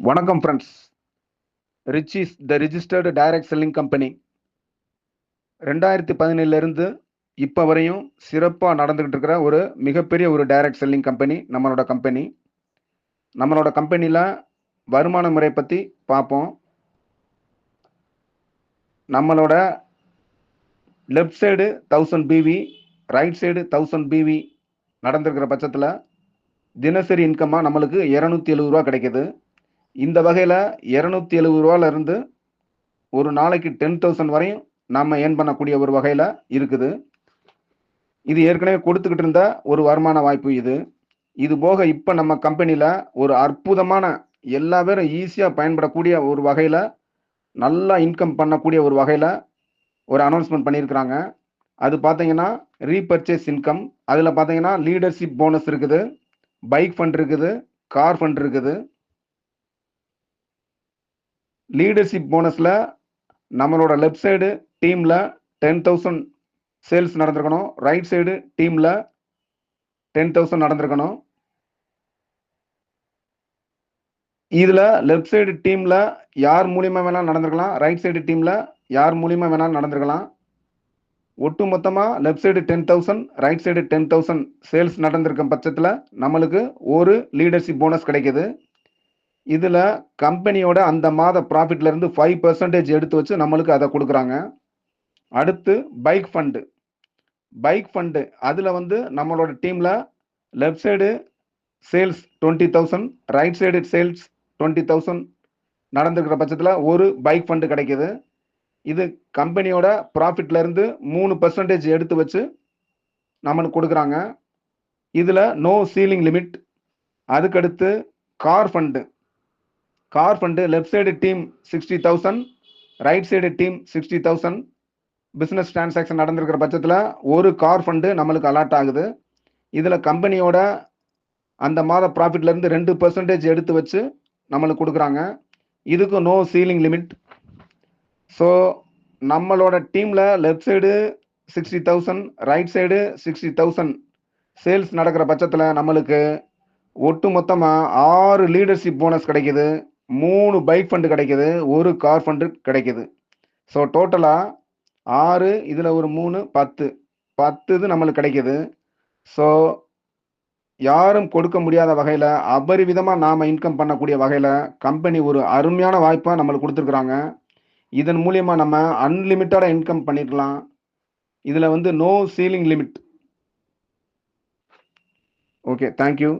வணக்கம் friends. Rich is the registered direct selling company 2017 இப்போ வரையும் சிறப்பாக நடந்துகிட்டு இருக்கிற ஒரு மிகப்பெரிய ஒரு டைரக்ட் செல்லிங் கம்பெனி நம்மளோட கம்பெனியில் வருமான முறை பற்றி பார்ப்போம். நம்மளோட left side 1000 PV, right side 1000 PV நடந்திருக்கிற பட்சத்தில் தினசரி இன்கமாக நம்மளுக்கு 270 ரூபா கிடைக்கிது. இந்த வகையில் 270 ரூபாயிலிருந்து ஒரு நாளைக்கு 10,000 வரையும் நாம் ஏர்ன் பண்ணக்கூடிய ஒரு வகையில் இருக்குது. இது ஏற்கனவே கொடுத்துக்கிட்டு இருந்த ஒரு வருமான வாய்ப்பு. இது போக இப்போ நம்ம கம்பெனியில் ஒரு அற்புதமான எல்லா பேரும் ஈஸியாக பயன்படக்கூடிய ஒரு வகையில் நல்லா இன்கம் பண்ணக்கூடிய ஒரு வகையில் ஒரு அனௌன்ஸ்மெண்ட் பண்ணியிருக்கிறாங்க. அது பார்த்தீங்கன்னா ரீபர்ச்சேஸ் இன்கம். அதில் பார்த்தீங்கன்னா லீடர்ஷிப் போனஸ் இருக்குது, பைக் ஃபண்ட் இருக்குது, கார் ஃபண்ட் இருக்குது. லீடர்ஷிப் போனஸில் நம்மளோட லெஃப்ட் சைடு டீமில் 10,000 சேல்ஸ் நடந்திருக்கணும், ரைட் சைடு டீமில் 10,000 நடந்திருக்கணும். இதில் லெஃப்ட் சைடு டீமில் யார் மூலியமாக வேணாலும் நடந்திருக்கலாம், ரைட் சைடு டீமில் யார் மூலியமாக வேணாலும் நடந்திருக்கலாம். ஒட்டு மொத்தமாக left side 10,000, right side 10,000 sales நடந்திருக்கும் பட்சத்தில் நம்மளுக்கு ஒரு லீடர்ஷிப் போனஸ் கிடைக்கிது. இதில் கம்பெனியோட அந்த மாத ப்ராஃபிட்லேருந்து 5% எடுத்து வச்சு நம்மளுக்கு அதை கொடுக்குறாங்க. அடுத்து பைக் ஃபண்டு. அதில் நம்மளோட டீமில் left side sales 20,000, right side sales 20,000 நடந்துருக்கிற பட்சத்தில் ஒரு பைக் ஃபண்டு கிடைக்கிது. இது கம்பெனியோட ப்ராஃபிட்லேருந்து 3% எடுத்து வச்சு நம்மளுக்கு கொடுக்குறாங்க. இதில் நோ சீலிங் லிமிட். அதுக்கடுத்து car fund left side team 60,000, right side team 60,000 business transaction நடந்திருக்கிற பட்சத்தில் ஒரு கார் ஃபண்டு நம்மளுக்கு அலாட் ஆகுது. இதில் கம்பெனியோட அந்த மாத ப்ராஃபிட்லேருந்து 2% எடுத்து வச்சு நம்மளுக்கு கொடுக்குறாங்க. இதுக்கு நோ சீலிங் லிமிட். ஸோ நம்மளோட டீமில் left side 60,000, right side 60,000 sales நடக்கிற பட்சத்தில் நம்மளுக்கு ஒட்டு மொத்தமாக 6 லீடர்ஷிப் போனஸ் கிடைக்கிது, 3 பைக் ஃபண்டு கிடைக்கிது, ஒரு கார் ஃபண்டு கிடைக்கிது. ஸோ டோட்டலாக 6, இதில் ஒரு 3, 10 இது நம்மளுக்கு கிடைக்கிது. ஸோ யாரும் கொடுக்க முடியாத வகையில் அபரிவிதமாக நாம் இன்கம் பண்ணக்கூடிய வகையில் கம்பெனி ஒரு அருமையான வாய்ப்பாக நம்மளுக்கு கொடுத்துருக்குறாங்க. இதன் மூலியமாக நம்ம அன்லிமிட்டடாக இன்கம் பண்ணிடலாம். இதில் no ceiling limit. Okay, thank you.